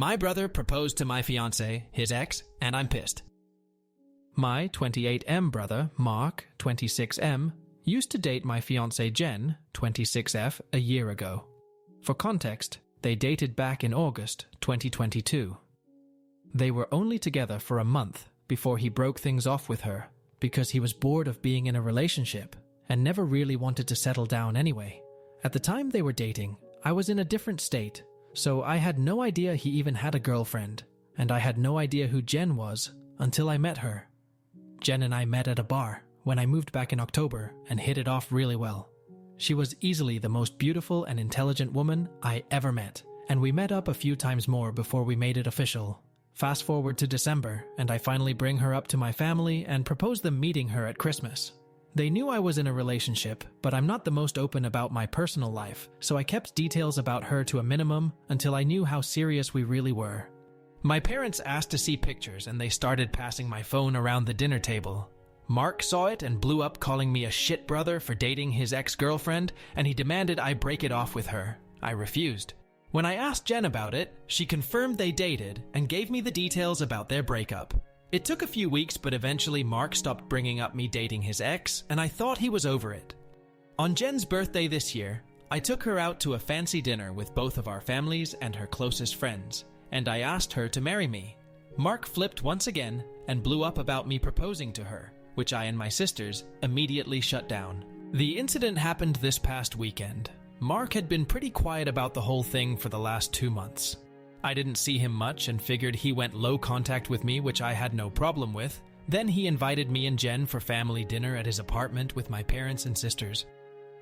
My brother proposed to my fiancée, his ex, and I'm pissed. My 28M brother, Mark, 26M, used to date my fiancée Jen, 26F, a year ago. For context, they dated back in August 2022. They were only together for a month before he broke things off with her because he was bored of being in a relationship and never really wanted to settle down anyway. At the time they were dating, I was in a different state, so I had no idea he even had a girlfriend, and I had no idea who Jen was until I met her. Jen and I met at a bar when I moved back in October and hit it off really well. She was easily the most beautiful and intelligent woman I ever met, and we met up a few times more before we made it official. Fast forward to December, and I finally bring her up to my family and propose them meeting her at Christmas. They knew I was in a relationship, but I'm not the most open about my personal life, so I kept details about her to a minimum until I knew how serious we really were. My parents asked to see pictures, and they started passing my phone around the dinner table. Mark saw it and blew up, calling me a shit brother for dating his ex-girlfriend, and he demanded I break it off with her. I refused. When I asked Jen about it, she confirmed they dated and gave me the details about their breakup. It took a few weeks, but eventually Mark stopped bringing up me dating his ex, and I thought he was over it. On Jen's birthday this year, I took her out to a fancy dinner with both of our families and her closest friends, and I asked her to marry me. Mark flipped once again and blew up about me proposing to her, which I and my sisters immediately shut down. The incident happened this past weekend. Mark had been pretty quiet about the whole thing for the last 2 months. I didn't see him much and figured he went low contact with me, which I had no problem with. Then he invited me and Jen for family dinner at his apartment with my parents and sisters.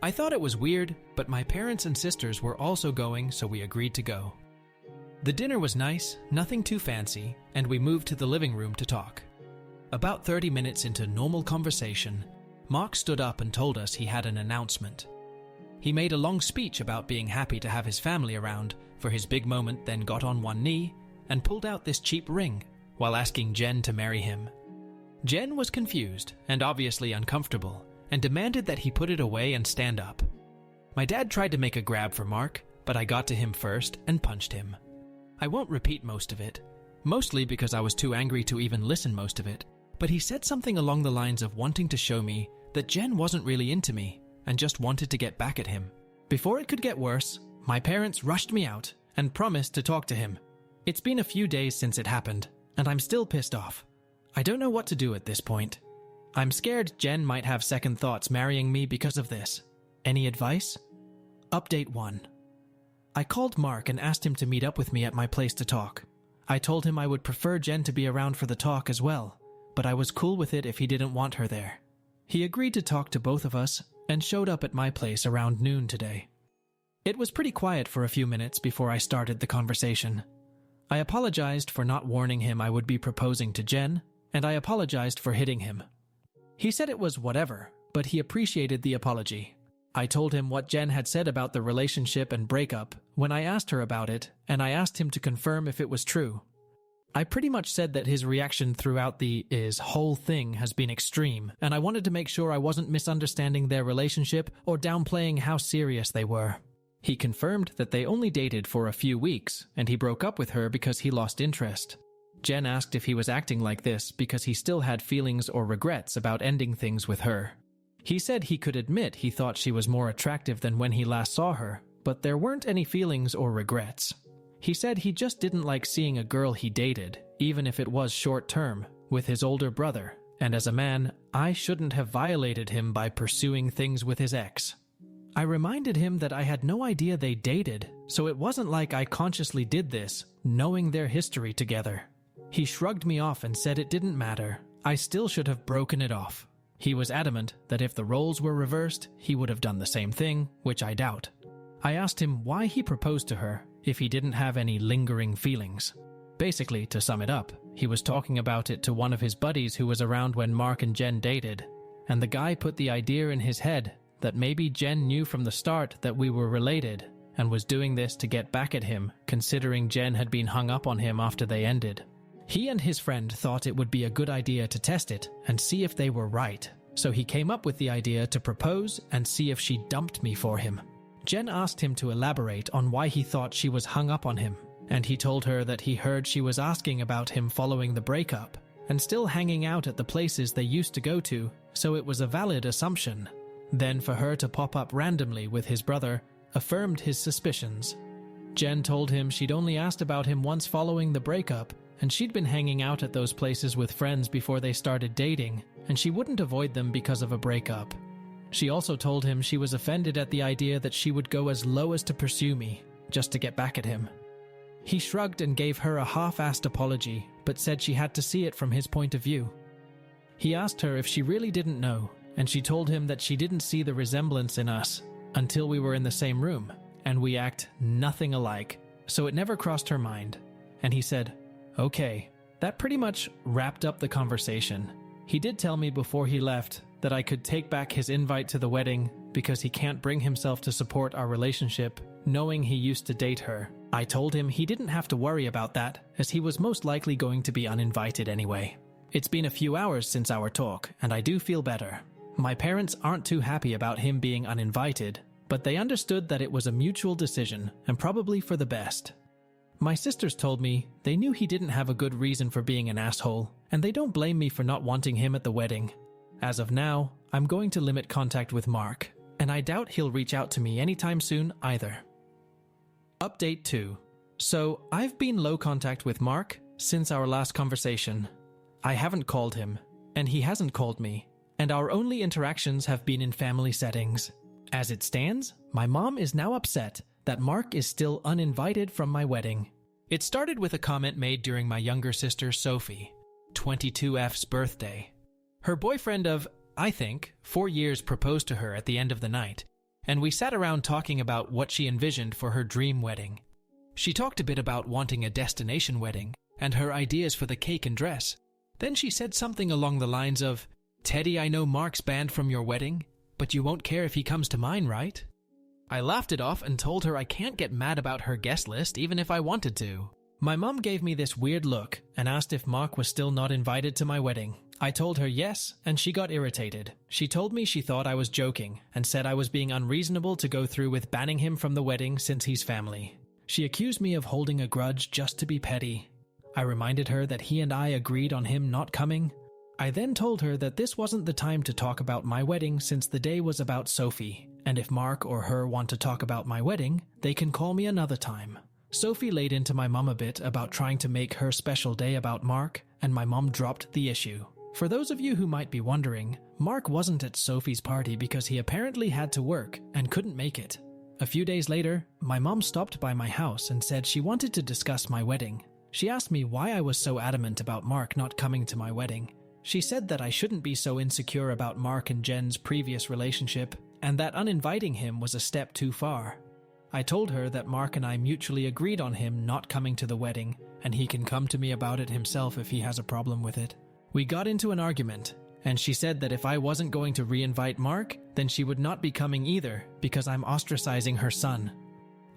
I thought it was weird, but my parents and sisters were also going, so we agreed to go. The dinner was nice, nothing too fancy, and we moved to the living room to talk. About 30 minutes into normal conversation, Mark stood up and told us he had an announcement. He made a long speech about being happy to have his family around for his big moment, then got on one knee and pulled out this cheap ring while asking Jen to marry him. Jen was confused and obviously uncomfortable and demanded that he put it away and stand up. My dad tried to make a grab for Mark, but I got to him first and punched him. I won't repeat most of it, mostly because I was too angry to even listen most of it, but he said something along the lines of wanting to show me that Jen wasn't really into me and just wanted to get back at him. Before it could get worse, my parents rushed me out and promised to talk to him. It's been a few days since it happened, and I'm still pissed off. I don't know what to do at this point. I'm scared Jen might have second thoughts marrying me because of this. Any advice? Update 1. I called Mark and asked him to meet up with me at my place to talk. I told him I would prefer Jen to be around for the talk as well, but I was cool with it if he didn't want her there. He agreed to talk to both of us and showed up at my place around noon today. It was pretty quiet for a few minutes before I started the conversation. I apologized for not warning him I would be proposing to Jen, and I apologized for hitting him. He said it was whatever, but he appreciated the apology. I told him what Jen had said about the relationship and breakup when I asked her about it, and I asked him to confirm if it was true. I pretty much said that his reaction throughout the whole thing has been extreme, and I wanted to make sure I wasn't misunderstanding their relationship or downplaying how serious they were. He confirmed that they only dated for a few weeks, and he broke up with her because he lost interest. Jen asked if he was acting like this because he still had feelings or regrets about ending things with her. He said he could admit he thought she was more attractive than when he last saw her, but there weren't any feelings or regrets. He said he just didn't like seeing a girl he dated, even if it was short-term, with his older brother, and as a man, I shouldn't have violated him by pursuing things with his ex. I reminded him that I had no idea they dated, so it wasn't like I consciously did this, knowing their history together. He shrugged me off and said it didn't matter. I still should have broken it off. He was adamant that if the roles were reversed, he would have done the same thing, which I doubt. I asked him why he proposed to her if he didn't have any lingering feelings. Basically, to sum it up, he was talking about it to one of his buddies who was around when Mark and Jen dated, and the guy put the idea in his head that maybe Jen knew from the start that we were related and was doing this to get back at him, considering Jen had been hung up on him after they ended. He and his friend thought it would be a good idea to test it and see if they were right, so he came up with the idea to propose and see if she dumped me for him. Jen asked him to elaborate on why he thought she was hung up on him, and he told her that he heard she was asking about him following the breakup and still hanging out at the places they used to go to, so it was a valid assumption. Then for her to pop up randomly with his brother affirmed his suspicions. Jen told him she'd only asked about him once following the breakup, and she'd been hanging out at those places with friends before they started dating, and she wouldn't avoid them because of a breakup. She also told him she was offended at the idea that she would go as low as to pursue me, just to get back at him. He shrugged and gave her a half-assed apology, but said she had to see it from his point of view. He asked her if she really didn't know, and she told him that she didn't see the resemblance in us until we were in the same room, and we act nothing alike, so it never crossed her mind. And he said, "Okay." That pretty much wrapped up the conversation. He did tell me before he left that I could take back his invite to the wedding because he can't bring himself to support our relationship, knowing he used to date her. I told him he didn't have to worry about that, as he was most likely going to be uninvited anyway. It's been a few hours since our talk, and I do feel better. My parents aren't too happy about him being uninvited, but they understood that it was a mutual decision, and probably for the best. My sisters told me they knew he didn't have a good reason for being an asshole, and they don't blame me for not wanting him at the wedding. As of now, I'm going to limit contact with Mark, and I doubt he'll reach out to me anytime soon either. Update 2. So, I've been low contact with Mark since our last conversation. I haven't called him, and he hasn't called me, and our only interactions have been in family settings. As it stands, my mom is now upset that Mark is still uninvited from my wedding. It started with a comment made during my younger sister Sophie, 22F's birthday. Her boyfriend of, I think, 4 years proposed to her at the end of the night, and we sat around talking about what she envisioned for her dream wedding. She talked a bit about wanting a destination wedding and her ideas for the cake and dress. Then she said something along the lines of, "Teddy, I know Mark's banned from your wedding, but you won't care if he comes to mine, right?" I laughed it off and told her I can't get mad about her guest list even if I wanted to. My mom gave me this weird look and asked if Mark was still not invited to my wedding. I told her yes, and she got irritated. She told me she thought I was joking and said I was being unreasonable to go through with banning him from the wedding since he's family. She accused me of holding a grudge just to be petty. I reminded her that he and I agreed on him not coming. I then told her that this wasn't the time to talk about my wedding since the day was about Sophie, and if Mark or her want to talk about my wedding, they can call me another time. Sophie laid into my mom a bit about trying to make her special day about Mark, and my mom dropped the issue. For those of you who might be wondering, Mark wasn't at Sophie's party because he apparently had to work and couldn't make it. A few days later, my mom stopped by my house and said she wanted to discuss my wedding. She asked me why I was so adamant about Mark not coming to my wedding. She said that I shouldn't be so insecure about Mark and Jen's previous relationship, and that uninviting him was a step too far. I told her that Mark and I mutually agreed on him not coming to the wedding, and he can come to me about it himself if he has a problem with it. We got into an argument, and she said that if I wasn't going to re-invite Mark, then she would not be coming either because I'm ostracizing her son.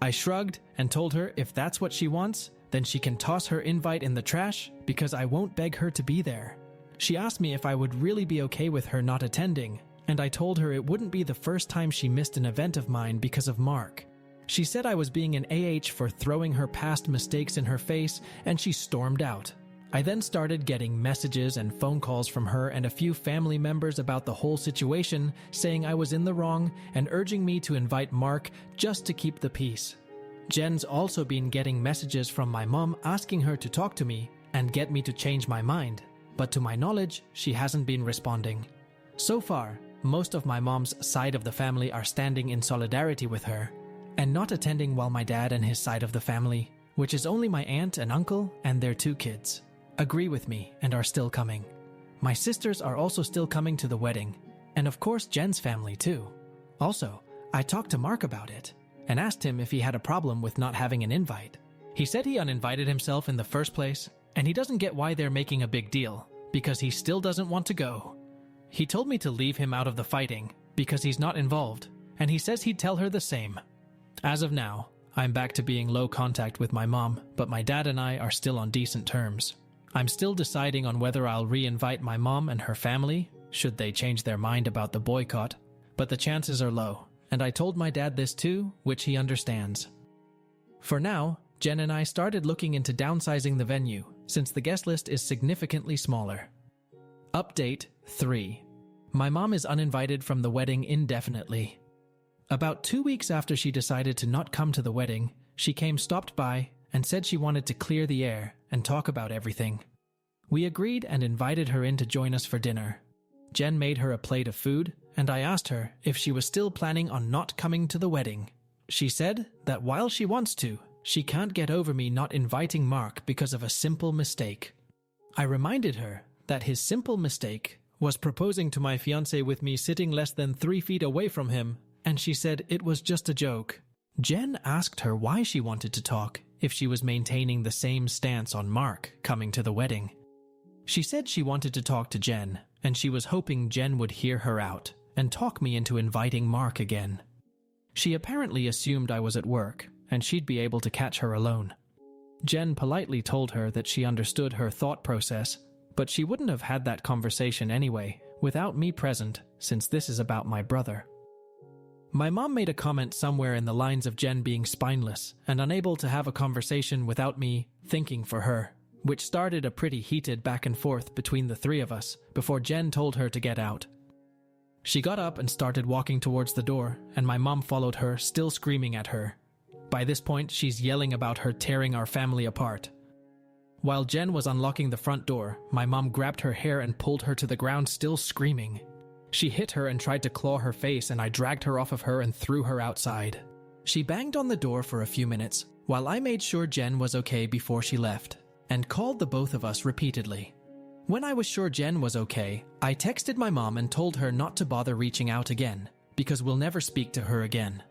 I shrugged and told her if that's what she wants, then she can toss her invite in the trash because I won't beg her to be there. She asked me if I would really be okay with her not attending, and I told her it wouldn't be the first time she missed an event of mine because of Mark. She said I was being an AH for throwing her past mistakes in her face, and she stormed out. I then started getting messages and phone calls from her and a few family members about the whole situation, saying I was in the wrong and urging me to invite Mark just to keep the peace. Jen's also been getting messages from my mom asking her to talk to me and get me to change my mind, but to my knowledge, she hasn't been responding. So far, most of my mom's side of the family are standing in solidarity with her and not attending, while my dad and his side of the family, which is only my aunt and uncle and their 2 kids, agree with me and are still coming. My sisters are also still coming to the wedding, and of course Jen's family too. Also, I talked to Mark about it and asked him if he had a problem with not having an invite. He said he uninvited himself in the first place, and he doesn't get why they're making a big deal, because he still doesn't want to go. He told me to leave him out of the fighting because he's not involved, and he says he'd tell her the same. As of now, I'm back to being low contact with my mom, but my dad and I are still on decent terms. I'm still deciding on whether I'll re-invite my mom and her family, should they change their mind about the boycott, but the chances are low, and I told my dad this too, which he understands. For now, Jen and I started looking into downsizing the venue since the guest list is significantly smaller. Update 3. My mom is uninvited from the wedding indefinitely. About 2 weeks after she decided to not come to the wedding, she stopped by and said she wanted to clear the air and talk about everything. We agreed and invited her in to join us for dinner. Jen made her a plate of food, and I asked her if she was still planning on not coming to the wedding. She said that while she wants to, she can't get over me not inviting Mark because of a simple mistake. I reminded her that his simple mistake was proposing to my fiancé with me sitting less than 3 feet away from him, and she said it was just a joke. Jen asked her why she wanted to talk if she was maintaining the same stance on Mark coming to the wedding. She said she wanted to talk to Jen, and she was hoping Jen would hear her out and talk me into inviting Mark again. She apparently assumed I was at work, and she'd be able to catch her alone. Jen politely told her that she understood her thought process, but she wouldn't have had that conversation anyway, without me present, since this is about my brother. My mom made a comment somewhere in the lines of Jen being spineless and unable to have a conversation without me thinking for her, which started a pretty heated back and forth between the three of us before Jen told her to get out. She got up and started walking towards the door, and my mom followed her, still screaming at her. By this point, she's yelling about her tearing our family apart. While Jen was unlocking the front door, my mom grabbed her hair and pulled her to the ground, still screaming. She hit her and tried to claw her face, and I dragged her off of her and threw her outside. She banged on the door for a few minutes, while I made sure Jen was okay before she left, and called the both of us repeatedly. When I was sure Jen was okay, I texted my mom and told her not to bother reaching out again, because we'll never speak to her again.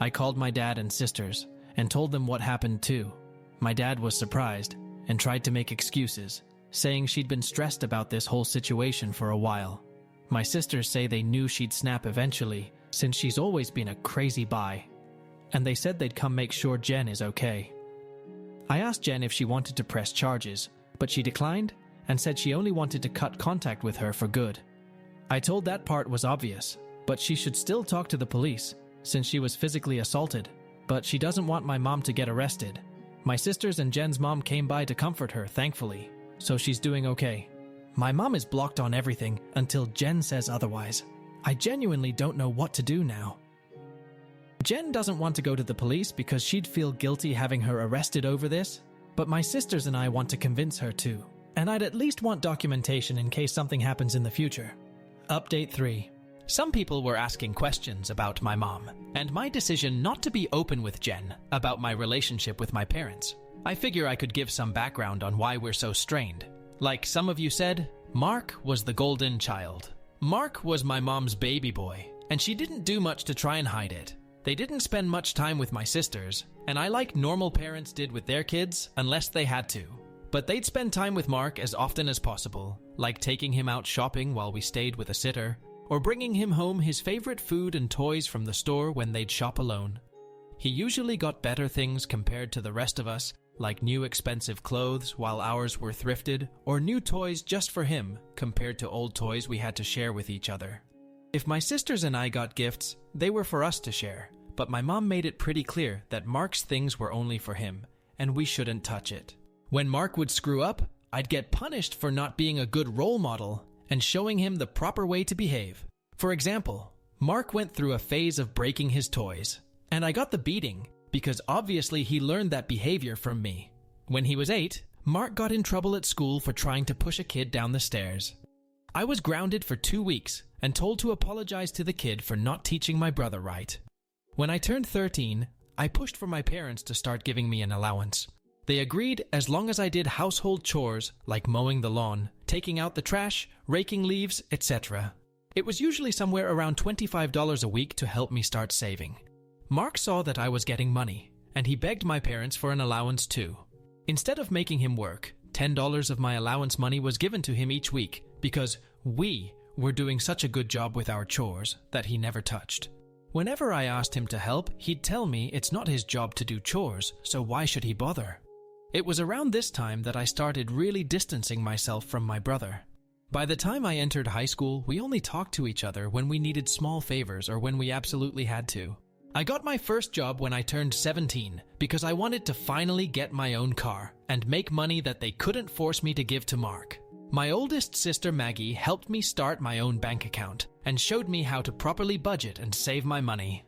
I called my dad and sisters, and told them what happened too. My dad was surprised, and tried to make excuses, saying she'd been stressed about this whole situation for a while. My sisters say they knew she'd snap eventually, since she's always been a crazy bi, and they said they'd come make sure Jen is okay. I asked Jen if she wanted to press charges, but she declined and said she only wanted to cut contact with her for good. I told that part was obvious, but she should still talk to the police, since she was physically assaulted, but she doesn't want my mom to get arrested. My sisters and Jen's mom came by to comfort her, thankfully, so she's doing okay. My mom is blocked on everything until Jen says otherwise. I genuinely don't know what to do now. Jen doesn't want to go to the police because she'd feel guilty having her arrested over this, but my sisters and I want to convince her to, and I'd at least want documentation in case something happens in the future. Update 3. Some people were asking questions about my mom, and my decision not to be open with Jen about my relationship with my parents. I figure I could give some background on why we're so strained. Like some of you said, Mark was the golden child. Mark was my mom's baby boy, and she didn't do much to try and hide it. They didn't spend much time with my sisters, and I like normal parents did with their kids unless they had to. But they'd spend time with Mark as often as possible, like taking him out shopping while we stayed with a sitter, or bringing him home his favorite food and toys from the store when they'd shop alone. He usually got better things compared to the rest of us, like new expensive clothes while ours were thrifted, or new toys just for him compared to old toys we had to share with each other. If my sisters and I got gifts, they were for us to share, but my mom made it pretty clear that Mark's things were only for him, and we shouldn't touch it. When Mark would screw up, I'd get punished for not being a good role model and showing him the proper way to behave. For example, Mark went through a phase of breaking his toys, and I got the beating because obviously he learned that behavior from me. When he was 8, Mark got in trouble at school for trying to push a kid down the stairs. I was grounded for 2 weeks and told to apologize to the kid for not teaching my brother right. When I turned 13, I pushed for my parents to start giving me an allowance. They agreed as long as I did household chores like mowing the lawn, taking out the trash, raking leaves, etc. It was usually somewhere around $25 a week to help me start saving. Mark saw that I was getting money, and he begged my parents for an allowance too. Instead of making him work, $10 of my allowance money was given to him each week because we were doing such a good job with our chores that he never touched. Whenever I asked him to help, he'd tell me it's not his job to do chores, so why should he bother? It was around this time that I started really distancing myself from my brother. By the time I entered high school, we only talked to each other when we needed small favors or when we absolutely had to. I got my first job when I turned 17 because I wanted to finally get my own car and make money that they couldn't force me to give to Mark. My oldest sister Maggie helped me start my own bank account and showed me how to properly budget and save my money.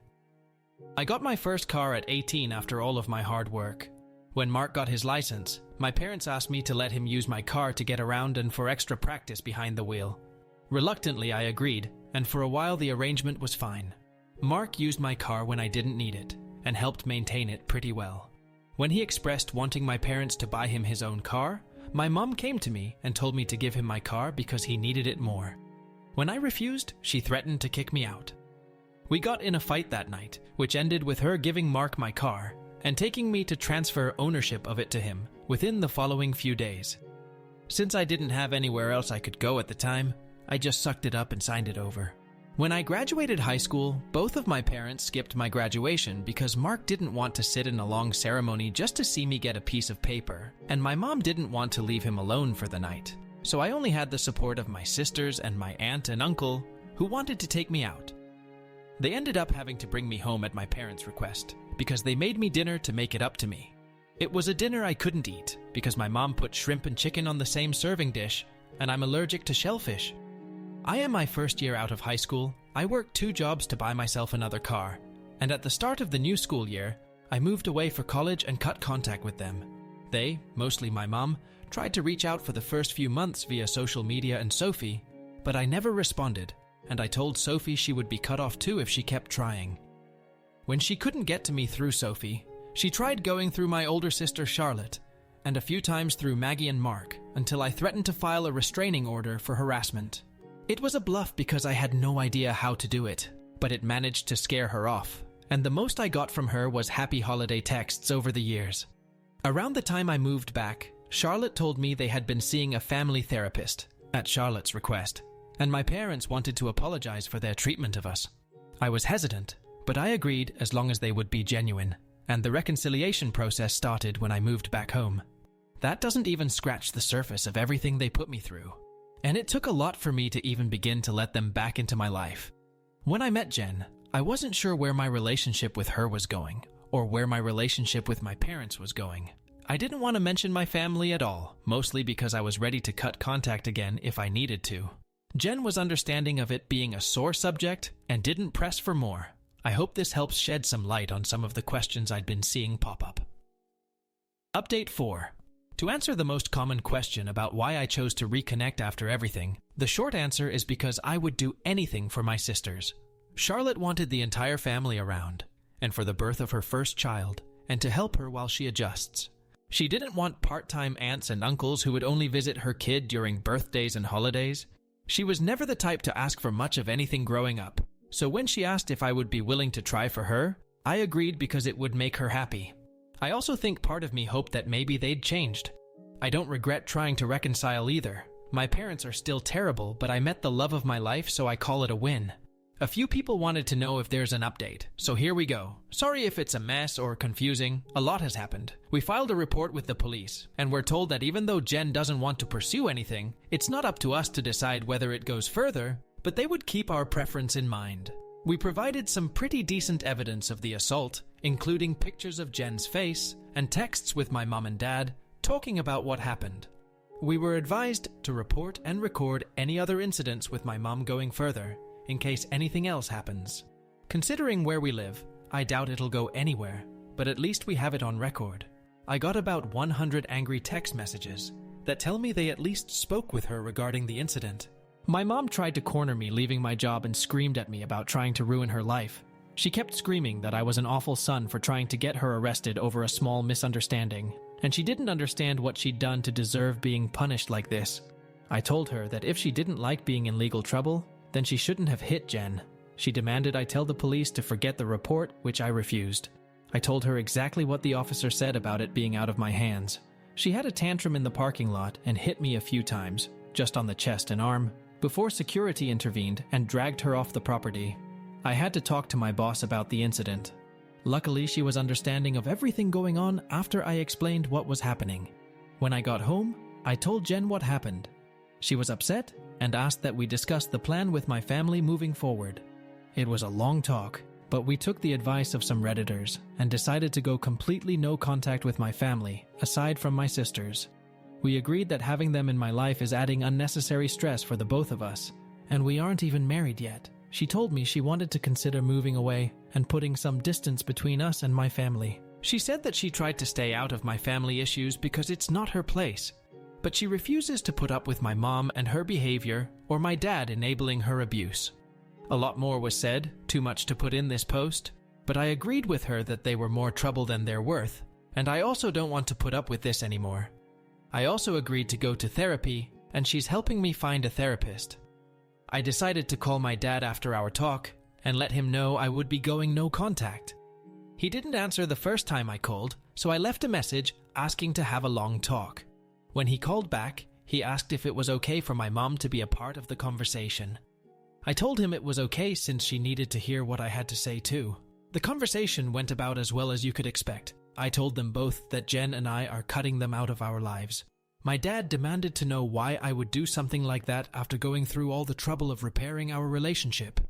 I got my first car at 18 after all of my hard work. When Mark got his license, my parents asked me to let him use my car to get around and for extra practice behind the wheel. Reluctantly, I agreed, and for a while the arrangement was fine. Mark used my car when I didn't need it and helped maintain it pretty well. When he expressed wanting my parents to buy him his own car, my mom came to me and told me to give him my car because he needed it more. When I refused, she threatened to kick me out. We got in a fight that night, which ended with her giving Mark my car and taking me to transfer ownership of it to him within the following few days. Since I didn't have anywhere else I could go at the time, I just sucked it up and signed it over. When I graduated high school, both of my parents skipped my graduation because Mark didn't want to sit in a long ceremony just to see me get a piece of paper, and my mom didn't want to leave him alone for the night. So I only had the support of my sisters and my aunt and uncle, who wanted to take me out. They ended up having to bring me home at my parents' request, because they made me dinner to make it up to me. It was a dinner I couldn't eat, because my mom put shrimp and chicken on the same serving dish, and I'm allergic to shellfish. I am my first year out of high school. I worked 2 jobs to buy myself another car, and at the start of the new school year, I moved away for college and cut contact with them. They, mostly my mom, tried to reach out for the first few months via social media and Sophie, but I never responded, and I told Sophie she would be cut off too if she kept trying. When she couldn't get to me through Sophie, she tried going through my older sister Charlotte, and a few times through Maggie and Mark, until I threatened to file a restraining order for harassment. It was a bluff because I had no idea how to do it, but it managed to scare her off, and the most I got from her was happy holiday texts over the years. Around the time I moved back, Charlotte told me they had been seeing a family therapist, at Charlotte's request, and my parents wanted to apologize for their treatment of us. I was hesitant, but I agreed as long as they would be genuine, and the reconciliation process started when I moved back home. That doesn't even scratch the surface of everything they put me through. And it took a lot for me to even begin to let them back into my life. When I met Jen, I wasn't sure where my relationship with her was going, or where my relationship with my parents was going. I didn't want to mention my family at all, mostly because I was ready to cut contact again if I needed to. Jen was understanding of it being a sore subject and didn't press for more. I hope this helps shed some light on some of the questions I'd been seeing pop up. Update 4. To answer the most common question about why I chose to reconnect after everything, the short answer is because I would do anything for my sisters. Charlotte wanted the entire family around, and for the birth of her first child, and to help her while she adjusts. She didn't want part-time aunts and uncles who would only visit her kid during birthdays and holidays. She was never the type to ask for much of anything growing up, so when she asked if I would be willing to try for her, I agreed because it would make her happy. I also think part of me hoped that maybe they'd changed. I don't regret trying to reconcile either. My parents are still terrible, but I met the love of my life, so I call it a win. A few people wanted to know if there's an update, so here we go. Sorry if it's a mess or confusing. A lot has happened. We filed a report with the police, and we're told that even though Jen doesn't want to pursue anything, it's not up to us to decide whether it goes further, but they would keep our preference in mind. We provided some pretty decent evidence of the assault, including pictures of Jen's face and texts with my mom and dad talking about what happened. We were advised to report and record any other incidents with my mom going further, in case anything else happens. Considering where we live, I doubt it'll go anywhere, but at least we have it on record. I got about 100 angry text messages that tell me they at least spoke with her regarding the incident. My mom tried to corner me leaving my job and screamed at me about trying to ruin her life. She kept screaming that I was an awful son for trying to get her arrested over a small misunderstanding, and she didn't understand what she'd done to deserve being punished like this. I told her that if she didn't like being in legal trouble, then she shouldn't have hit Jen. She demanded I tell the police to forget the report, which I refused. I told her exactly what the officer said about it being out of my hands. She had a tantrum in the parking lot and hit me a few times, just on the chest and arm, before security intervened and dragged her off the property. I had to talk to my boss about the incident. Luckily, she was understanding of everything going on after I explained what was happening. When I got home, I told Jen what happened. She was upset and asked that we discuss the plan with my family moving forward. It was a long talk, But we took the advice of some Redditors and decided to go completely no contact with my family, aside from my sisters. We agreed that having them in my life is adding unnecessary stress for the both of us, and we aren't even married yet. She told me she wanted to consider moving away and putting some distance between us and my family. She said that she tried to stay out of my family issues because it's not her place, but she refuses to put up with my mom and her behavior or my dad enabling her abuse. A lot more was said, too much to put in this post, but I agreed with her that they were more trouble than they're worth, and I also don't want to put up with this anymore. I also agreed to go to therapy, and she's helping me find a therapist. I decided to call my dad after our talk and let him know I would be going no contact. He didn't answer the first time I called, so I left a message asking to have a long talk. When he called back, he asked if it was okay for my mom to be a part of the conversation. I told him it was okay since she needed to hear what I had to say too. The conversation went about as well as you could expect. I told them both that Jen and I are cutting them out of our lives. My dad demanded to know why I would do something like that after going through all the trouble of repairing our relationship.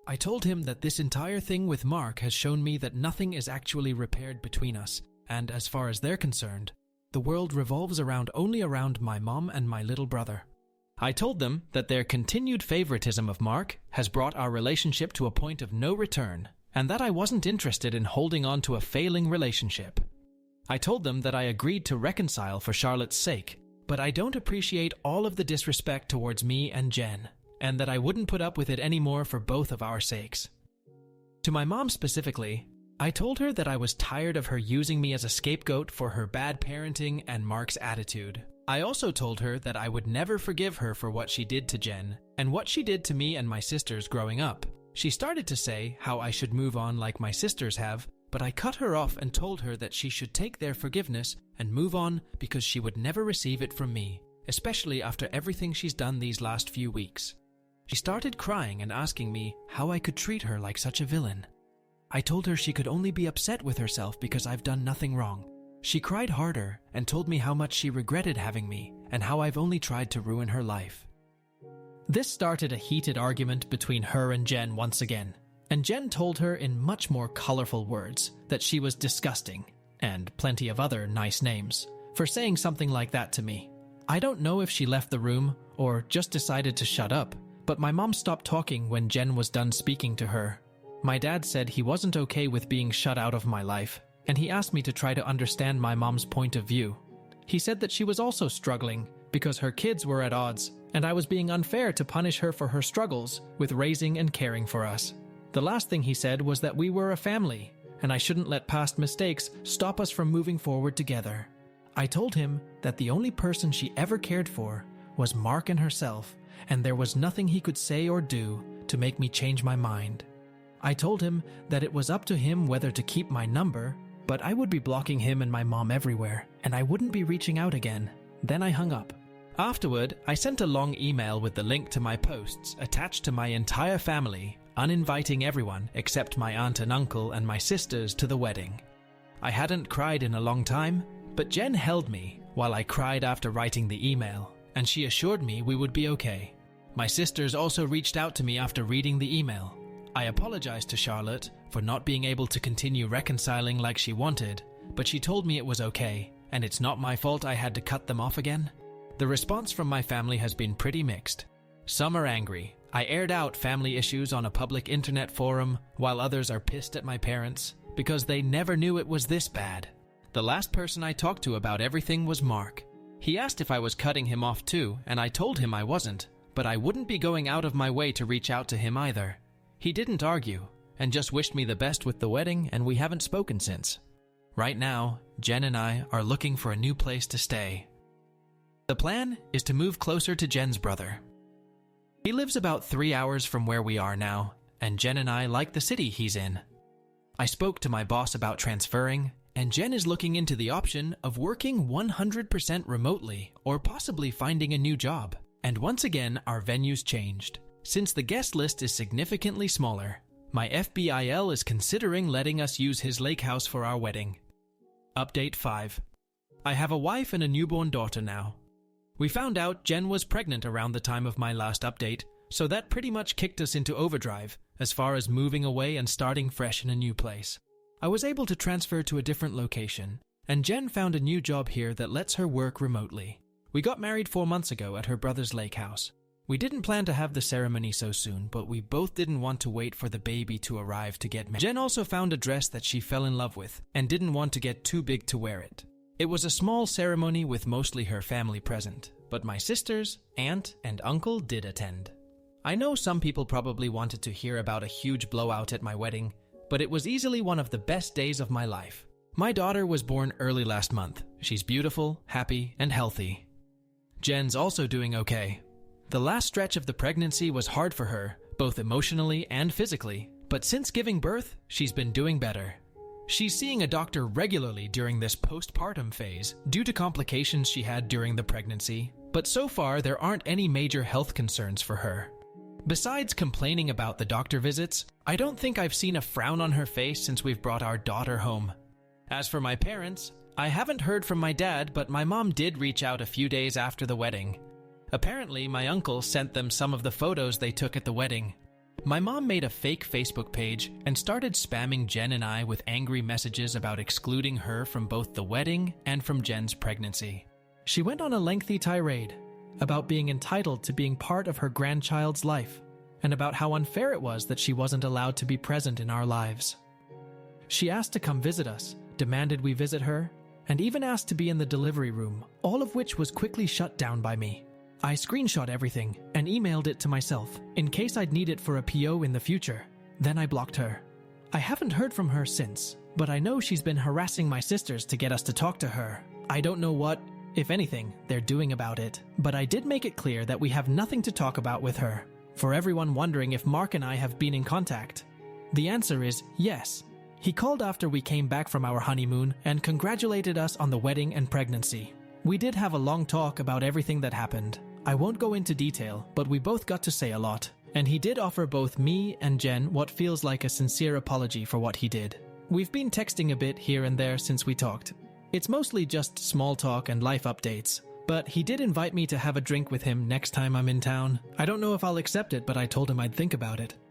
I told him that this entire thing with Mark has shown me that nothing is actually repaired between us, and as far as they're concerned, the world revolves only around my mom and my little brother. I told them that their continued favoritism of Mark has brought our relationship to a point of no return, and that I wasn't interested in holding on to a failing relationship. I told them that I agreed to reconcile for Charlotte's sake, but I don't appreciate all of the disrespect towards me and Jen, and that I wouldn't put up with it anymore for both of our sakes. To my mom specifically, I told her that I was tired of her using me as a scapegoat for her bad parenting and Mark's attitude. I also told her that I would never forgive her for what she did to Jen, and what she did to me and my sisters growing up. She started to say how I should move on like my sisters have, but I cut her off and told her that she should take their forgiveness and move on because she would never receive it from me, especially after everything she's done these last few weeks. She started crying and asking me how I could treat her like such a villain. I told her she could only be upset with herself because I've done nothing wrong. She cried harder and told me how much she regretted having me and how I've only tried to ruin her life. This started a heated argument between her and Jen once again, and Jen told her in much more colorful words that she was disgusting, and plenty of other nice names, for saying something like that to me. I don't know if she left the room or just decided to shut up, but my mom stopped talking when Jen was done speaking to her. My dad said he wasn't okay with being shut out of my life, and he asked me to try to understand my mom's point of view. He said that she was also struggling because her kids were at odds, and I was being unfair to punish her for her struggles with raising and caring for us. The last thing he said was that we were a family, and I shouldn't let past mistakes stop us from moving forward together. I told him that the only person she ever cared for was Mark and herself, and there was nothing he could say or do to make me change my mind. I told him that it was up to him whether to keep my number, but I would be blocking him and my mom everywhere, and I wouldn't be reaching out again. Then I hung up. Afterward, I sent a long email with the link to my posts attached to my entire family, uninviting everyone except my aunt and uncle and my sisters to the wedding. I hadn't cried in a long time, but Jen held me while I cried after writing the email, and she assured me we would be okay. My sisters also reached out to me after reading the email. I apologized to Charlotte for not being able to continue reconciling like she wanted, but she told me it was okay, and it's not my fault I had to cut them off again. The response from my family has been pretty mixed. Some are angry. I aired out family issues on a public internet forum, while others are pissed at my parents because they never knew it was this bad. The last person I talked to about everything was Mark. He asked if I was cutting him off too, and I told him I wasn't, but I wouldn't be going out of my way to reach out to him either. He didn't argue, and just wished me the best with the wedding, and we haven't spoken since. Right now, Jen and I are looking for a new place to stay. The plan is to move closer to Jen's brother. He lives about 3 hours from where we are now, and Jen and I like the city he's in. I spoke to my boss about transferring, and Jen is looking into the option of working 100% remotely or possibly finding a new job. And once again, our venue's changed. Since the guest list is significantly smaller, my FBIL is considering letting us use his lake house for our wedding. Update 5. I have a wife and a newborn daughter now. We found out Jen was pregnant around the time of my last update, so that pretty much kicked us into overdrive, as far as moving away and starting fresh in a new place. I was able to transfer to a different location, and Jen found a new job here that lets her work remotely. We got married 4 months ago at her brother's lake house. We didn't plan to have the ceremony so soon, but we both didn't want to wait for the baby to arrive to get married. Jen also found a dress that she fell in love with and didn't want to get too big to wear it. It was a small ceremony with mostly her family present, but my sisters, aunt, and uncle did attend. I know some people probably wanted to hear about a huge blowout at my wedding, but it was easily one of the best days of my life. My daughter was born early last month. She's beautiful, happy, and healthy. Jen's also doing okay. The last stretch of the pregnancy was hard for her, both emotionally and physically, but since giving birth, she's been doing better. She's seeing a doctor regularly during this postpartum phase due to complications she had during the pregnancy, but so far there aren't any major health concerns for her. Besides complaining about the doctor visits, I don't think I've seen a frown on her face since we've brought our daughter home. As for my parents, I haven't heard from my dad, but my mom did reach out a few days after the wedding. Apparently, my uncle sent them some of the photos they took at the wedding. My mom made a fake Facebook page and started spamming Jen and I with angry messages about excluding her from both the wedding and from Jen's pregnancy. She went on a lengthy tirade about being entitled to being part of her grandchild's life and about how unfair it was that she wasn't allowed to be present in our lives. She asked to come visit us, demanded we visit her, and even asked to be in the delivery room, all of which was quickly shut down by me. I screenshot everything and emailed it to myself in case I'd need it for a PO in the future. Then I blocked her. I haven't heard from her since, but I know she's been harassing my sisters to get us to talk to her. I don't know what, if anything, they're doing about it, but I did make it clear that we have nothing to talk about with her. For everyone wondering if Mark and I have been in contact, the answer is yes. He called after we came back from our honeymoon and congratulated us on the wedding and pregnancy. We did have a long talk about everything that happened. I won't go into detail, but we both got to say a lot, and he did offer both me and Jen what feels like a sincere apology for what he did. We've been texting a bit here and there since we talked. It's mostly just small talk and life updates, but he did invite me to have a drink with him next time I'm in town. I don't know if I'll accept it, but I told him I'd think about it.